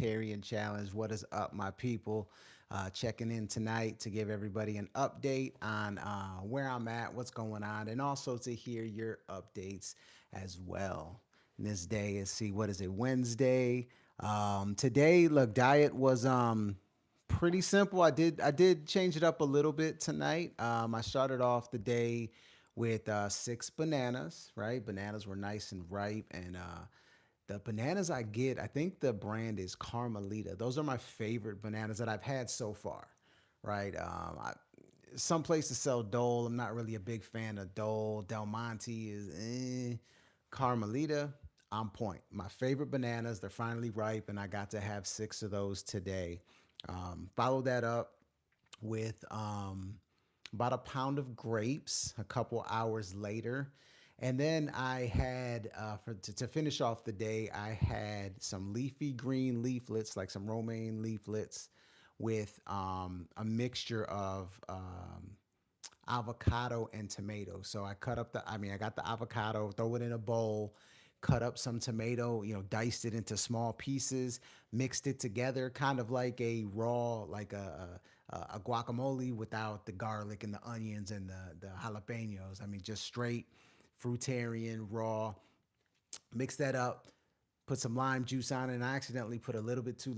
Fruitarian Challenge. What is up, my people? Checking in tonight to give everybody an update on where I'm at, what's going on, and also to hear your updates as well. And this day is, see, what is it, Wednesday? Today, look, diet was pretty simple. I did change it up a little bit tonight. I started off the day with 6 bananas. Right, bananas were nice and ripe, and the bananas I get, I think the brand is Carmelita. Those are my favorite bananas that I've had so far. Right, some places sell Dole. I'm not really a big fan of Dole. Del Monte is Carmelita on point. My favorite bananas. They're finally ripe, and I got to have 6 of those today. Follow that up with about a pound of grapes a couple hours later. And then I had, to finish off the day, I had some leafy green leaflets, like some romaine leaflets, with a mixture of avocado and tomato. So I got the avocado, throw it in a bowl, cut up some tomato, diced it into small pieces, mixed it together, kind of like a raw, like a guacamole without the garlic and the onions and the jalapenos. I mean, just straight fruitarian raw. Mix that up, put some lime juice on it, and I accidentally put a little bit too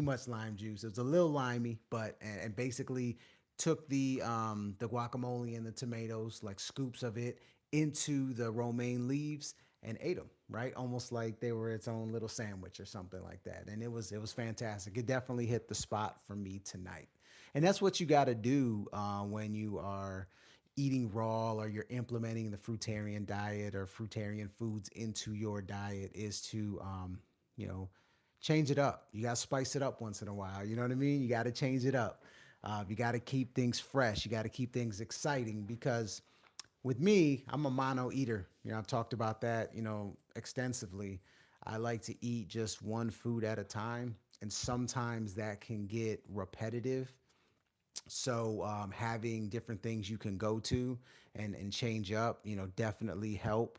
much lime juice. It was a little limey, but and basically took the guacamole and the tomatoes, like scoops of it, into the romaine leaves and ate them. Right, almost like they were its own little sandwich or something like that. And it was fantastic. It definitely hit the spot for me tonight. And that's what you got to do when you are eating raw or you're implementing the fruitarian diet or fruitarian foods into your diet is to you know change it up. You got to spice it up once in a while. You know what I mean? You got to change it up. You got to keep things fresh. You got to keep things exciting because with me, I'm a mono eater. I've talked about that, extensively. I like to eat just one food at a time, and sometimes that can get repetitive. So having different things you can go to and change up, definitely help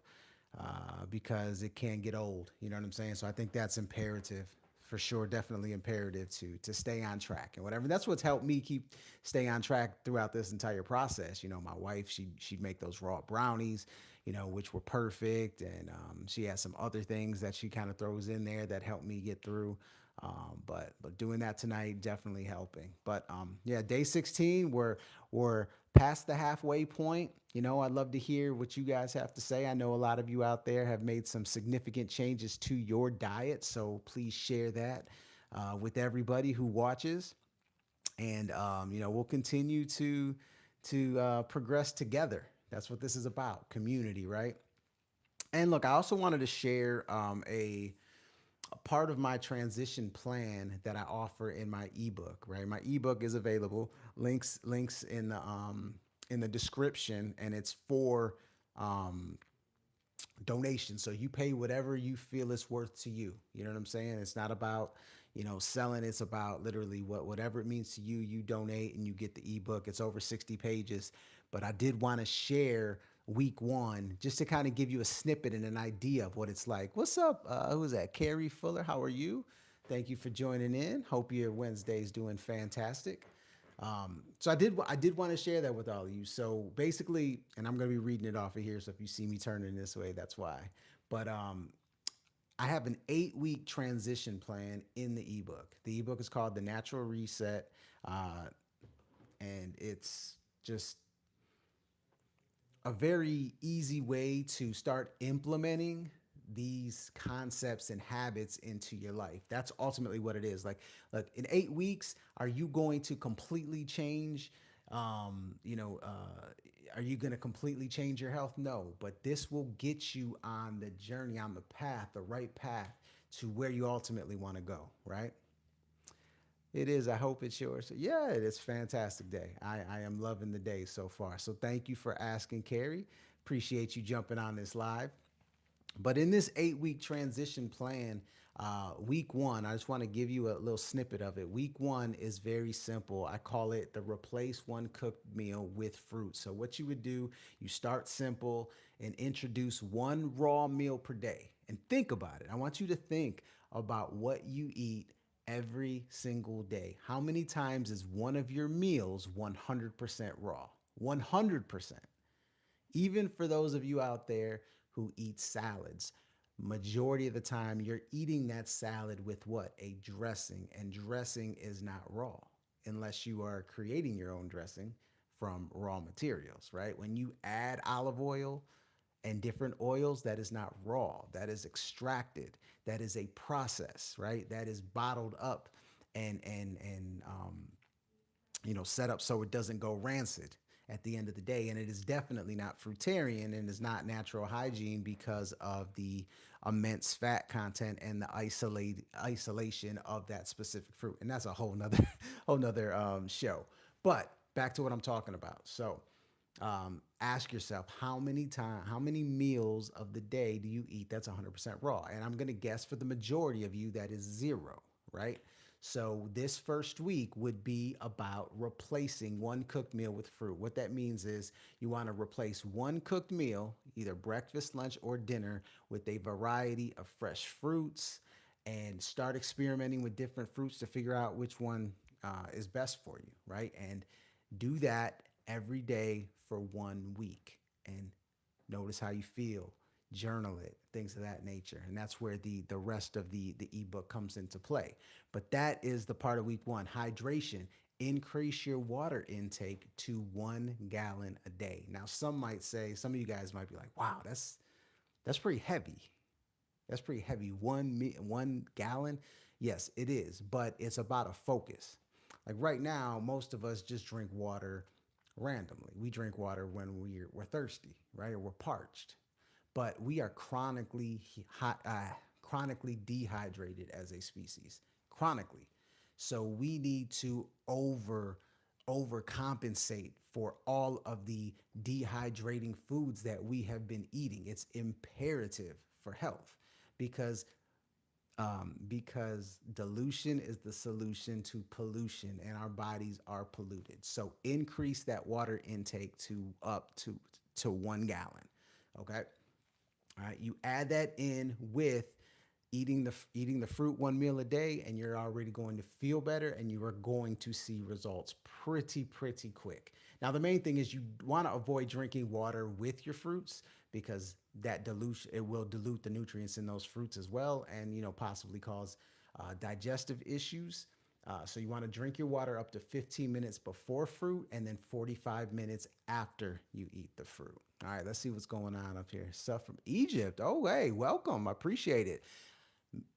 because it can get old. You know what I'm saying? So I think that's imperative for sure. Definitely imperative to stay on track and whatever. That's what's helped me keep stay on track throughout this entire process. My wife, she'd make those raw brownies, which were perfect, and she has some other things that she kind of throws in there that help me get through. But doing that tonight definitely helping. But yeah, day 16, we're past the halfway point. I'd love to hear what you guys have to say. I know a lot of you out there have made some significant changes to your diet, so please share that with everybody who watches. And we'll continue to progress together. That's what this is about, community, right? And look, I also wanted to share a part of my transition plan that I offer in my ebook, right? My ebook is available. Links in the description, and it's for um, donation. So you pay whatever you feel it's worth to you. You know what I'm saying? It's not about, selling. It's about literally whatever it means to you, you donate and you get the ebook. It's over 60 pages. But I did want to share week one just to kind of give you a snippet and an idea of what it's like. What's up? Who's that? Carrie Fuller, how are you? Thank you for joining in. Hope your Wednesday's doing fantastic. So I did want to share that with all of you. So basically, and I'm going to be reading it off of here. So if you see me turning this way, that's why. But I have an 8-week transition plan in the ebook. The ebook is called The Natural Reset, uh, and it's just a very easy way to start implementing these concepts and habits into your life. That's ultimately what it is. Like, look, in 8 weeks, are you going to completely change? Um, you know, uh, are you going to completely change your health? No, but this will get you on the journey, on the path, the right path to where you ultimately want to go, right? It is. I hope it's yours. Yeah, it is fantastic day. I am loving the day so far. So thank you for asking, Carrie. Appreciate you jumping on this live. But in this 8-week transition plan, week one, I just want to give you a little snippet of it. Week one is very simple. I call it the replace one cooked meal with fruit. So, what you would do, you start simple and introduce one raw meal per day. And think about it. I want you to think about what you eat every single day. How many times is one of your meals 100% raw? 100%. Even for those of you out there who eat salads, majority of the time you're eating that salad with what? A dressing, and dressing is not raw unless you are creating your own dressing from raw materials, right? When you add olive oil and different oils, that is not raw, that is extracted, that is a process, right? That is bottled up and set up so it doesn't go rancid at the end of the day. And it is definitely not fruitarian and is not natural hygiene because of the immense fat content and the isolation of that specific fruit. And that's a whole nother whole nother show. But back to what I'm talking about. So ask yourself how many meals of the day do you eat that's 100% raw? And I'm going to guess for the majority of you that is zero, right? So this first week would be about replacing one cooked meal with fruit. What that means is you want to replace one cooked meal, either breakfast, lunch, or dinner, with a variety of fresh fruits, and start experimenting with different fruits to figure out which one is best for you, right? And do that every day for 1 week and notice how you feel. Journal it, things of that nature. And that's where the rest of the ebook comes into play. But that is the part of week one. Hydration. Increase your water intake to 1 gallon a day. Now, some of you guys might be like, wow, that's pretty heavy. That's pretty heavy. 1 gallon. Yes, it is, but it's about a focus. Like right now, most of us just drink water randomly. We drink water when we're thirsty, right? Or we're parched. But we are chronically dehydrated as a species, chronically. So we need to overcompensate for all of the dehydrating foods that we have been eating. It's imperative for health because because dilution is the solution to pollution, and our bodies are polluted. So increase that water intake to up to 1 gallon. Okay. All right, you add that in with eating the fruit one meal a day, and you're already going to feel better, and you are going to see results pretty quick. Now, the main thing is you want to avoid drinking water with your fruits because that dilution it will dilute the nutrients in those fruits as well, and possibly cause digestive issues. So you want to drink your water up to 15 minutes before fruit and then 45 minutes after you eat the fruit. All right, let's see what's going on up here. Stuff from Egypt. Oh, hey, welcome. I appreciate it.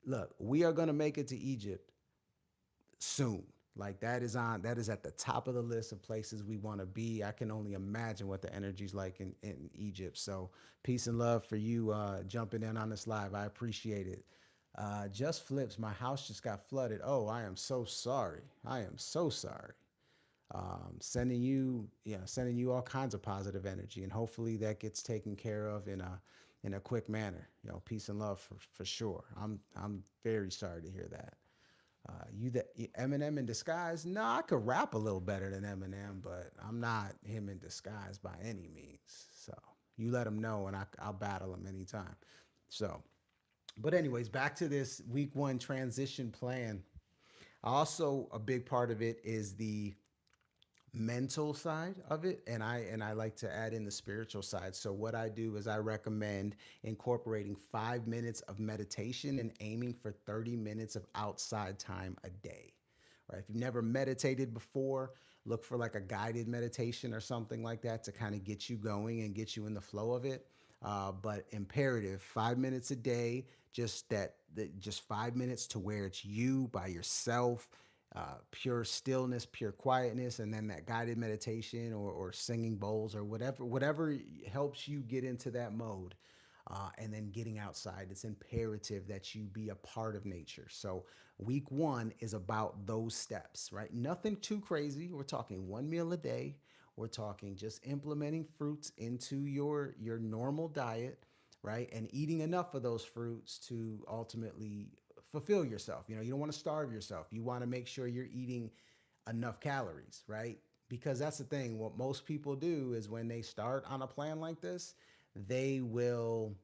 Look, we are going to make it to Egypt soon. Like that is at the top of the list of places we want to be. I can only imagine what the energy's like in Egypt. So peace and love for you jumping in on this live. I appreciate it. Just flips. My house just got flooded. Oh, I am so sorry. I am so sorry. Sending you all kinds of positive energy, and hopefully that gets taken care of in a quick manner. Peace and love for sure. I'm very sorry to hear that. You that Eminem in disguise? No, I could rap a little better than Eminem, but I'm not him in disguise by any means. So you let him know, and I'll battle him anytime. So, but anyways, back to this week one transition plan. Also, a big part of it is the mental side of it, and I like to add in the spiritual side. So what I do is I recommend incorporating 5 minutes of meditation and aiming for 30 minutes of outside time a day. Right? If you've never meditated before, look for like a guided meditation or something like that to kind of get you going and get you in the flow of it. But imperative, 5 minutes a day, just 5 minutes to where it's you by yourself, pure stillness, pure quietness, and then that guided meditation or singing bowls or whatever helps you get into that mode. And then getting outside, it's imperative that you be a part of nature. So week one is about those steps, right? Nothing too crazy. We're talking one meal a day. We're talking just implementing fruits into your normal diet, right? And eating enough of those fruits to ultimately fulfill yourself. You don't want to starve yourself. You want to make sure you're eating enough calories, right? Because that's the thing. What most people do is when they start on a plan like this, they will,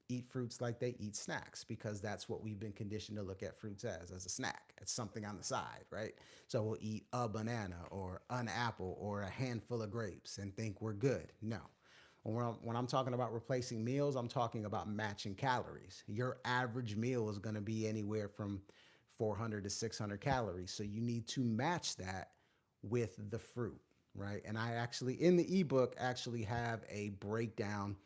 eat fruits like they eat snacks because that's what we've been conditioned to look at fruits as a snack. It's something on the side, right? So we'll eat a banana or an apple or a handful of grapes and think we're good. No. When I'm talking about replacing meals, I'm talking about matching calories. Your average meal is going to be anywhere from 400 to 600 calories. So you need to match that with the fruit, right? And I actually, in the ebook, actually have a breakdown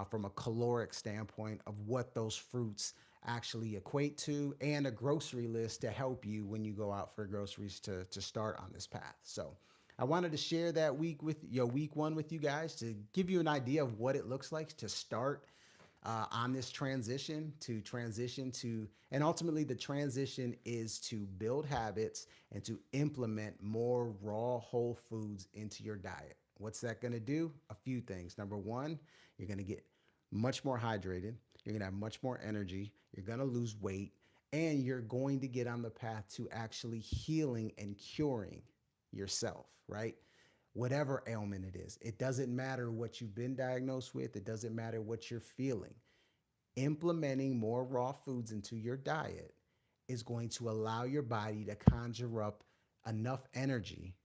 from a caloric standpoint of what those fruits actually equate to, and a grocery list to help you when you go out for groceries to start on this path. So I wanted to share that week one with you guys to give you an idea of what it looks like to start on this transition to, and ultimately the transition is to build habits and to implement more raw whole foods into your diet. What's that going to do? A few things. Number one, you're going to get much more hydrated. You're going to have much more energy. You're going to lose weight, and you're going to get on the path to actually healing and curing yourself, right? Whatever ailment it is. It doesn't matter what you've been diagnosed with, it doesn't matter what you're feeling. Implementing more raw foods into your diet is going to allow your body to conjure up enough energy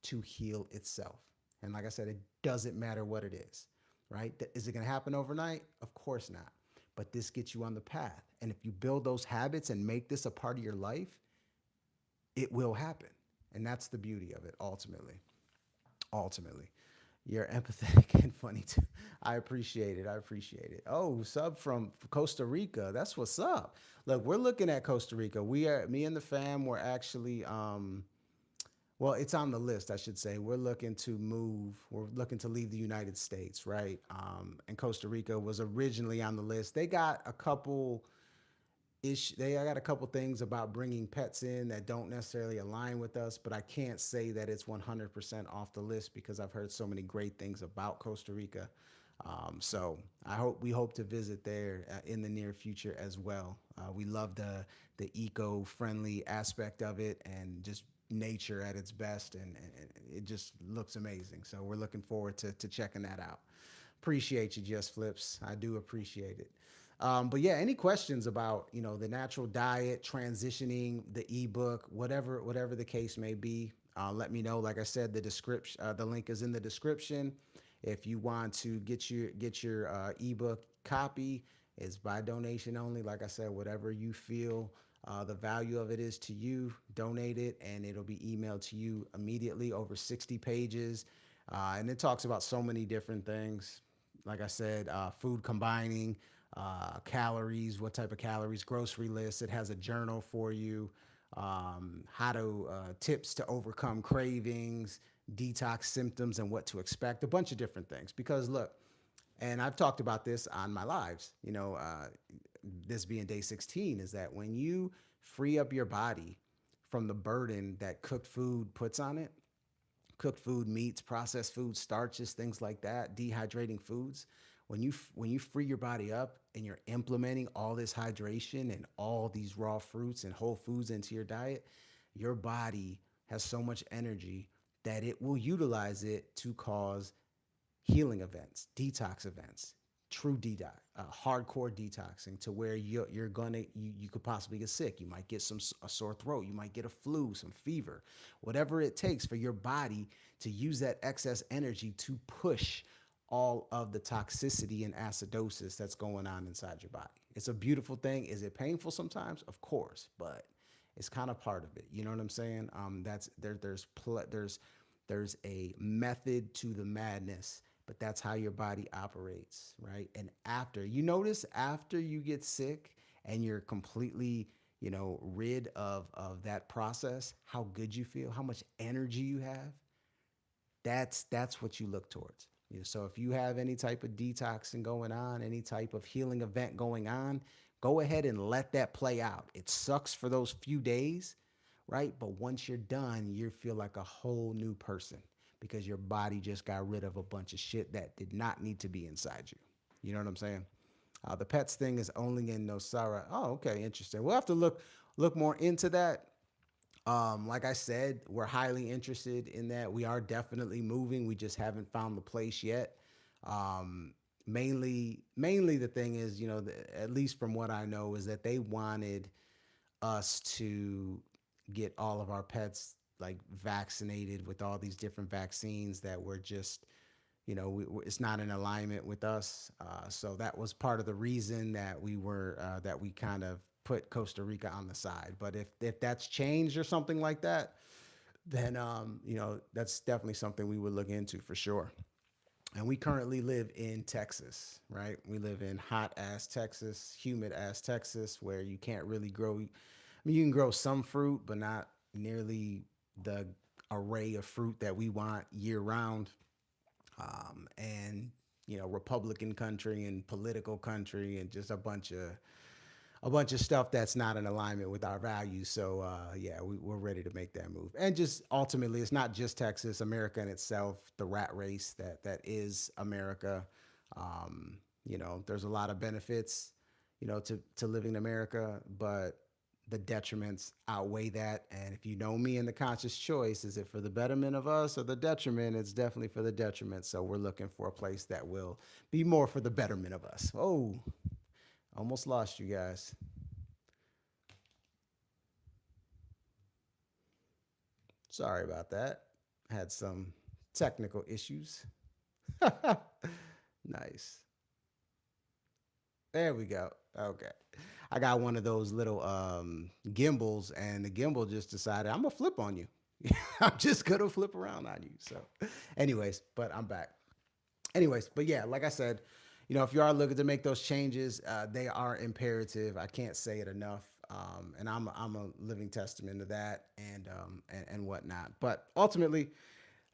to heal itself. And like I said, it doesn't matter what it is, right? Is it going to happen overnight? Of course not. But this gets you on the path. And if you build those habits and make this a part of your life, it will happen. And that's the beauty of it ultimately. Ultimately. You're empathetic and funny too. I appreciate it. I appreciate it. Oh, sub from Costa Rica. That's what's up. Look, we're looking at Costa Rica. We are, me and the fam, we're actually well, it's on the list, I should say. We're looking to move. We're looking to leave the United States, right? And Costa Rica was originally on the list. They got a couple they I got a couple things about bringing pets in that don't necessarily align with us, but I can't say that it's 100% off the list because I've heard so many great things about Costa Rica. So we hope to visit there in the near future as well. We love the eco-friendly aspect of it and just nature at its best, and it just looks amazing. So we're looking forward to checking that out. Appreciate you, Just Flips. I do appreciate it. But yeah, any questions about the natural diet, transitioning, the ebook, whatever the case may be, let me know. Like I said, the link is in the description. If you want to get your ebook copy, it's by donation only. Like I said, whatever you feel the value of it is to you, donate it, and it'll be emailed to you immediately. Over 60 pages, and it talks about so many different things. Like I said, food combining, calories, what type of calories, grocery lists. It has a journal for you, how to tips to overcome cravings, detox symptoms, and what to expect. A bunch of different things. Because look, and I've talked about this on my lives. This being day 16, is that when you free up your body from the burden that cooked food puts on it, cooked food, meats, processed foods, starches, things like that, dehydrating foods. When you free your body up and you're implementing all this hydration and all these raw fruits and whole foods into your diet, your body has so much energy that it will utilize it to cause healing events, detox events, true detox, hardcore detoxing, to where you could possibly get sick. You might get a sore throat. You might get a flu, some fever, whatever it takes for your body to use that excess energy to push all of the toxicity and acidosis that's going on inside your body. It's a beautiful thing. Is it painful sometimes? Of course, but it's kind of part of it. You know what I'm saying? That's there. There's a method to the madness, but that's how your body operates, right? And after you get sick and you're completely, rid of that process, how good you feel, how much energy you have. That's what you look towards. So if you have any type of detoxing going on, any type of healing event going on, go ahead and let that play out. It sucks for those few days, right? But once you're done, you feel like a whole new person because your body just got rid of a bunch of shit that did not need to be inside you. You know what I'm saying? The pets thing is only in Nosara. Oh, okay, interesting. We'll have to look more into that. Like I said, we're highly interested in that. We are definitely moving. We just haven't found the place yet. Um, mainly the thing is, at least from what I know, is that they wanted us to get all of our pets like vaccinated with all these different vaccines that were just, it's not in alignment with us. So that was part of the reason that that we kind of put Costa Rica on the side. But if that's changed or something like that, then that's definitely something we would look into for sure. And we currently live in Texas, right? We live in hot ass Texas, humid ass Texas, where you can't really grow. I mean, you can grow some fruit, but not nearly the array of fruit that we want year round. And Republican country and political country, and just a bunch of stuff that's not in alignment with our values. So yeah, we're ready to make that move. And just ultimately, it's not just Texas, America in itself, the rat race that is America. There's a lot of benefits, to living in America, but the detriments outweigh that. And if you know me in the conscious choice, is it for the betterment of us or the detriment? It's definitely for the detriment. So we're looking for a place that will be more for the betterment of us. Oh, almost lost you guys. Sorry about that. Had some technical issues. Nice. There we go. Okay. I got one of those little gimbals, and the gimbal just decided I'm gonna flip on you. I'm just gonna flip around on you. So, anyways, but I'm back. Anyways, but yeah, like I said, if you are looking to make those changes, they are imperative. I can't say it enough. And I'm a living testament to that, and whatnot. But ultimately,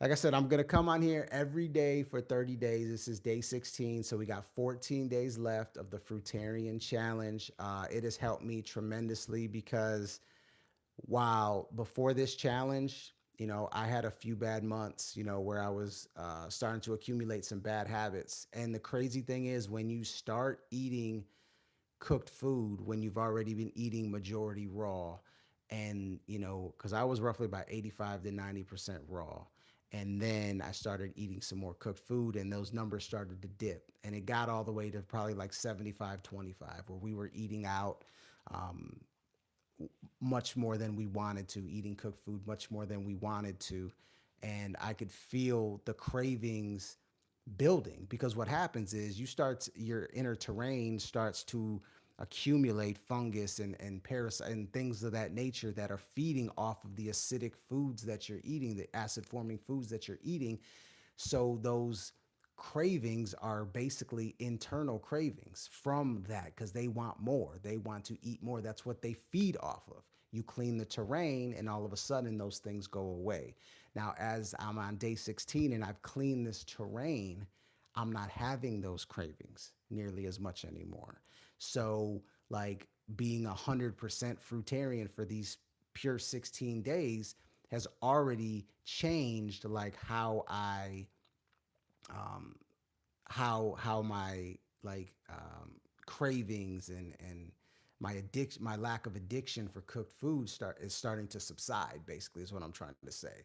like I said, I'm gonna come on here every day for 30 days. This is day 16, so we got 14 days left of the Fruitarian challenge. It has helped me tremendously because while before this challenge, I had a few bad months, where I was starting to accumulate some bad habits. And the crazy thing is, when you start eating cooked food, when you've already been eating majority raw, and, because I was roughly about 85 to 90% raw. And then I started eating some more cooked food, and those numbers started to dip. And it got all the way to probably like 75-25, where we were eating out. Um, much more than we wanted to, eating cooked food much more than we wanted to. And I could feel the cravings building, because what happens is your inner terrain starts to accumulate fungus and parasite and things of that nature that are feeding off of the acidic foods that you're eating, the acid forming foods that you're eating. So those cravings are basically internal cravings from that, because they want more. They want to eat more. That's what they feed off of. You clean the terrain, and all of a sudden, those things go away. Now, as I'm on day 16 and I've cleaned this terrain, I'm not having those cravings nearly as much anymore. So, like, being 100% fruitarian for these pure 16 days has already changed, like, um, how my like cravings and my lack of addiction for cooked food is starting to subside. Basically, is what I'm trying to say.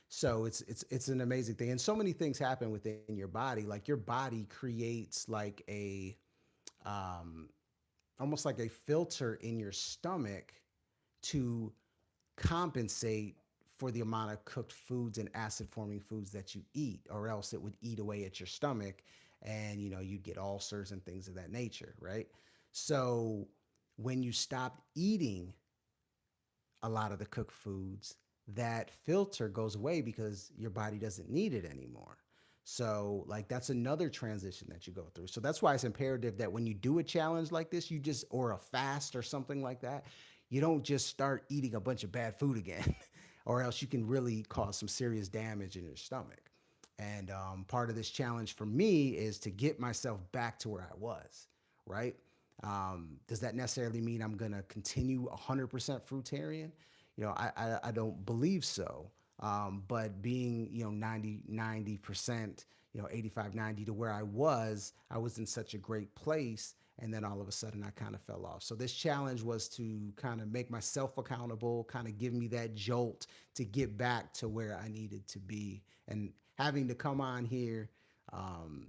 So it's an amazing thing, and so many things happen within your body. Like, your body creates like a um, almost like a filter in your stomach to compensate for the amount of cooked foods and acid forming foods that you eat, or else it would eat away at your stomach, and you'd get ulcers and things of that nature, right? So when you stop eating a lot of the cooked foods, that filter goes away because your body doesn't need it anymore. So, like, that's another transition that you go through. So that's why it's imperative that when you do a challenge like this, or a fast or something like that, you don't just start eating a bunch of bad food again, or else you can really cause some serious damage in your stomach. And part of this challenge for me is to get myself back to where I was, right? Does that necessarily mean I'm going to continue 100% fruitarian? I don't believe so. But being, 90%, 85, 90 to where I was in such a great place. And then all of a sudden I kind of fell off. So this challenge was to kind of make myself accountable, kind of give me that jolt to get back to where I needed to be. And having to come on here, um,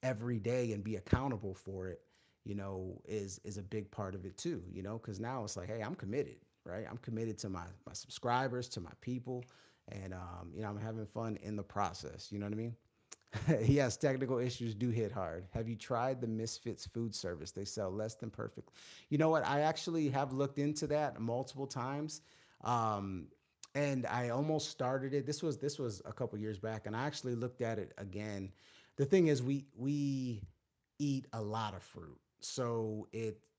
every day and be accountable for it, is a big part of it too, because now it's like, hey, I'm committed, right? I'm committed to my subscribers, to my people, and I'm having fun in the process. You know what I mean? Yes, technical issues do hit hard. Have you tried the Misfits food service? They sell less than perfect. You know what? I actually have looked into that multiple times. Um, and I almost started it. This was a couple years back, and I actually looked at it again. The thing is, we eat a lot of fruit, so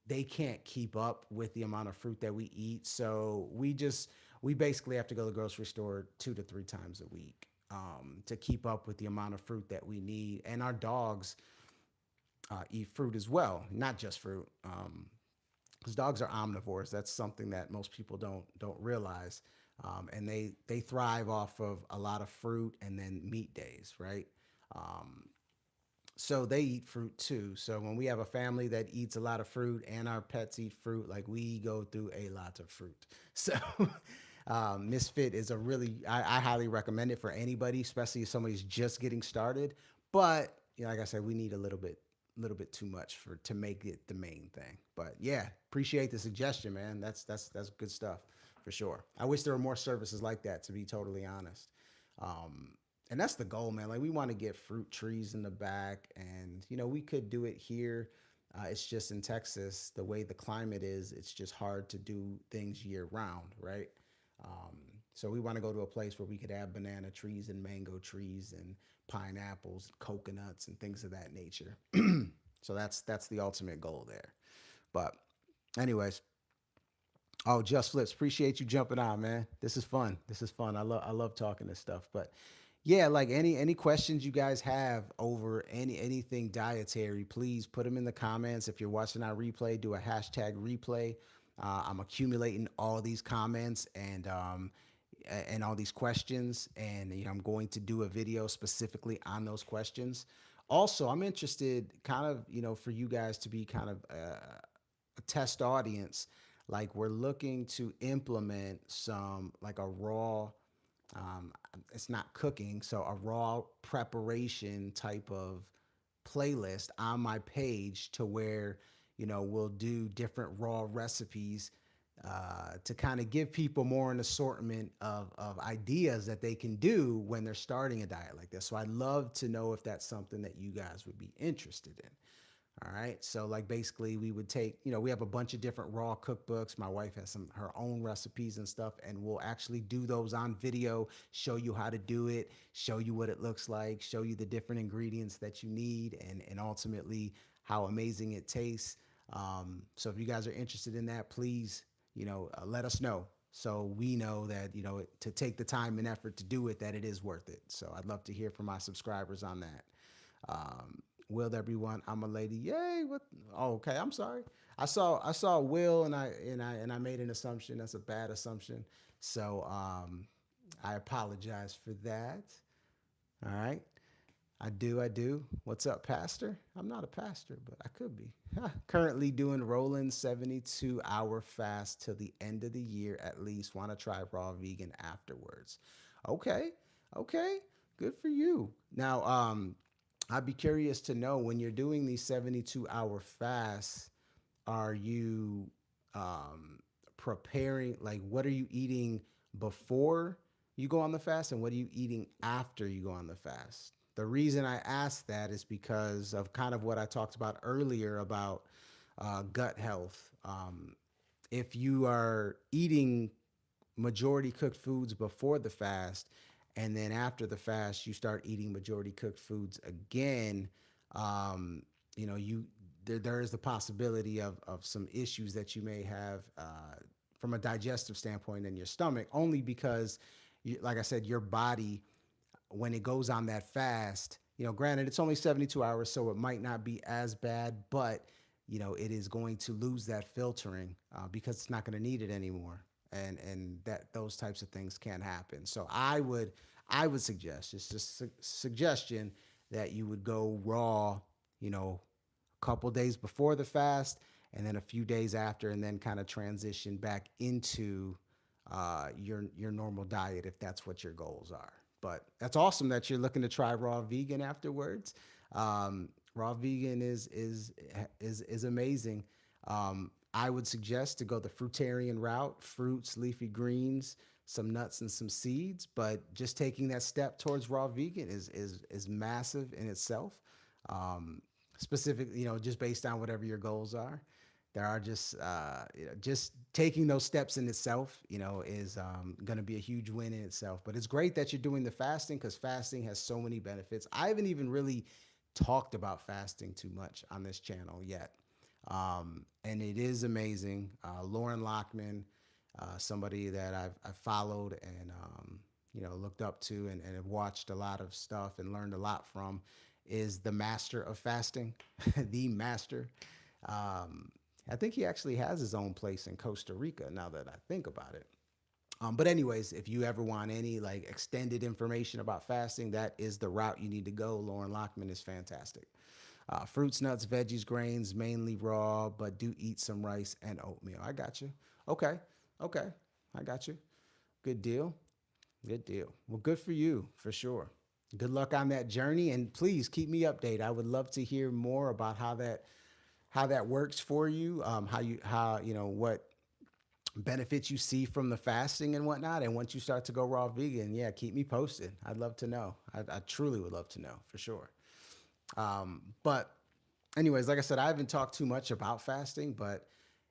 they can't keep up with the amount of fruit that we eat. So we basically have to go to the grocery store 2 to 3 times a week, to keep up with the amount of fruit that we need. And our dogs eat fruit as well, not just fruit. Because dogs are omnivores. That's something that most people don't realize. And they thrive off of a lot of fruit and then meat days, right? Um, so they eat fruit too. So when we have a family that eats a lot of fruit and our pets eat fruit, like we go through a lot of fruit. So Misfit is I highly recommend it for anybody, especially if somebody's just getting started. But like I said, we need a little bit too much to make it the main thing. But yeah, appreciate the suggestion, man. That's good stuff for sure. I wish there were more services like that, to be totally honest. Um, and that's the goal, man. Like we want to get fruit trees in the back, and we could do it here. It's just in Texas, the way the climate is, it's just hard to do things year round, right? Um, so we want to go to a place where we could have banana trees and mango trees and pineapples, coconuts, and things of that nature. So that's the ultimate goal there. But anyways, oh, Just Flips, appreciate you jumping on, man. This is fun. This is fun. I love talking this stuff. But yeah, like any questions you guys have over anything dietary, please put them in the comments. If you're watching our replay, do a hashtag replay. I'm accumulating all these comments and all these questions, and I'm going to do a video specifically on those questions. Also, I'm interested, kind of, for you guys to be kind of a test audience. Like we're looking to implement some like a raw, um, it's not cooking, so a raw preparation type of playlist on my page, to where we'll do different raw recipes, to kind of give people more an assortment of ideas that they can do when they're starting a diet like this. So I'd love to know if that's something that you guys would be interested in. All right. So like basically we would take, we have a bunch of different raw cookbooks. My wife has her own recipes and stuff, and we'll actually do those on video, show you how to do it, show you what it looks like, show you the different ingredients that you need, and ultimately how amazing it tastes. So if you guys are interested in that, please, let us know. So we know that, to take the time and effort to do it, that it is worth it. So I'd love to hear from my subscribers on that. Um, Will there be one? I'm a lady. Yay! What? Oh, okay. I'm sorry. I saw Will, and I made an assumption. That's a bad assumption. So I apologize for that. All right. I do. What's up, Pastor? I'm not a pastor, but I could be. Currently doing rolling 72-hour fast till the end of the year at least. Want to try raw vegan afterwards. Okay. Okay. Good for you. Now, I'd be curious to know, when you're doing these 72-hour fasts, are you preparing, like, what are you eating before you go on the fast, and what are you eating after you go on the fast? The reason I ask that is because of kind of what I talked about earlier about gut health. If you are eating majority cooked foods before the fast, and then after the fast you start eating majority cooked foods again, um, you there is the possibility of some issues that you may have, from a digestive standpoint in your stomach, only because like I said, your body, when it goes on that fast, granted it's only 72 hours, so it might not be as bad, but it is going to lose that filtering, because it's not going to need it anymore. And that those types of things can happen. So I would suggest, it's just a suggestion, that you would go raw, a couple days before the fast, and then a few days after, and then kind of transition back into your normal diet, if that's what your goals are. But that's awesome that you're looking to try raw vegan afterwards. Raw vegan is amazing. I would suggest to go the fruitarian route: fruits, leafy greens, some nuts, and some seeds. But just taking that step towards raw vegan is massive in itself. Um, Specific, just based on whatever your goals are. There are just taking those steps in itself, is going to be a huge win in itself. But it's great that you're doing the fasting, because fasting has so many benefits. I haven't even really talked about fasting too much on this channel yet. And it is amazing. Lauren Lockman, somebody that I've followed and looked up to, and have watched a lot of stuff and learned a lot from, is the master of fasting, the master. Um, I think he actually has his own place in Costa Rica, now that I think about it. But anyways, if you ever want any like extended information about fasting, that is the route you need to go. Lauren Lockman is fantastic. Fruits, nuts, veggies, grains, mainly raw, but do eat some rice and oatmeal. I got you. Okay. Okay. I got you. Good deal. Good deal. Well, good for you, for sure. Good luck on that journey, and please keep me updated. I would love to hear more about how that works for you. How what benefits you see from the fasting and whatnot. And once you start to go raw vegan, yeah, keep me posted. I'd love to know. I truly would love to know, for sure. But anyways, like I said, I haven't talked too much about fasting, but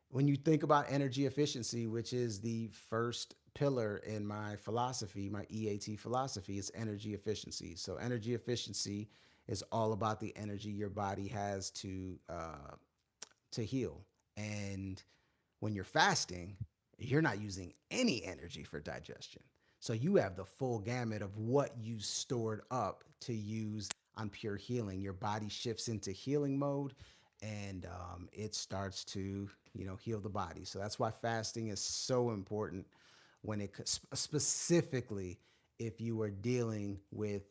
when you think about energy efficiency, which is the first pillar in my philosophy, my EAT philosophy, is energy efficiency. So energy efficiency is all about the energy your body has to heal. And when you're fasting, you're not using any energy for digestion. So you have the full gamut of what you stored up to use on pure healing. Your body shifts into healing mode, and it starts to, heal the body. So that's why fasting is so important, when it specifically if you are dealing with,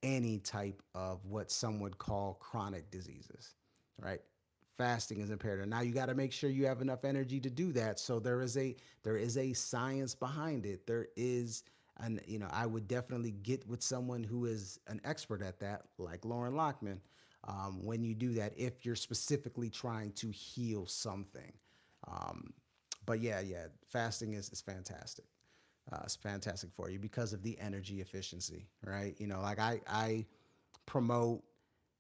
any type of what some would call chronic diseases, right? Fasting is imperative. Now you got to make sure you have enough energy to do that. So there is a science behind it. There is, and I would definitely get with someone who is an expert at that, like Lauren Lockman, when you do that, if you're specifically trying to heal something. Um, but yeah, fasting is fantastic. It's fantastic for you because of the energy efficiency, right? Like I promote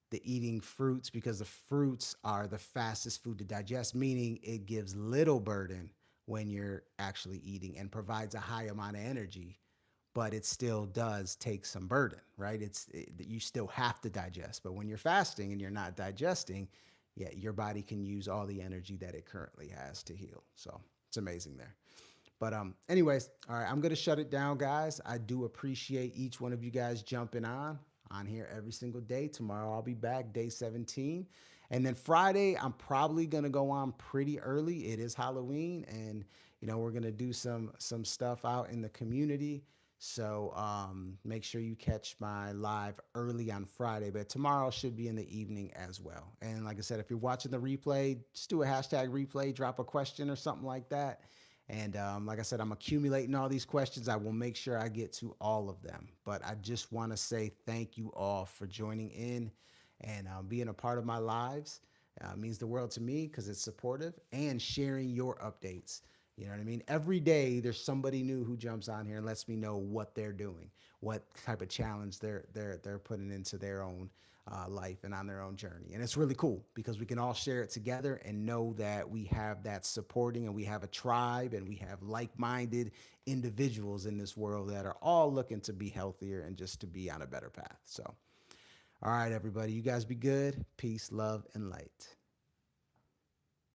the eating fruits, because the fruits are the fastest food to digest, meaning it gives little burden when you're actually eating, and provides a high amount of energy, but it still does take some burden, right? You still have to digest, but when you're fasting and you're not digesting, yeah, your body can use all the energy that it currently has to heal. So it's amazing there. But anyways, all right, I'm gonna shut it down, guys. I do appreciate each one of you guys jumping on here every single day. Tomorrow I'll be back, day 17. And then Friday, I'm probably gonna go on pretty early. It is Halloween, and we're gonna do some stuff out in the community. So make sure you catch my live early on Friday, but tomorrow should be in the evening as well. And like I said, if you're watching the replay, just do a hashtag replay, drop a question or something like that. And like I said, I'm accumulating all these questions. I will make sure I get to all of them. But I just want to say thank you all for joining in and being a part of my lives. Means the world to me, because it's supportive, and sharing your updates. You know what I mean? Every day there's somebody new who jumps on here and lets me know what they're doing, what type of challenge they're putting into their own life and on their own journey. And it's really cool, because we can all share it together and know that we have that supporting, and we have a tribe, and we have like-minded individuals in this world that are all looking to be healthier and just to be on a better path. So, all right, everybody, you guys be good. Peace, love, and light.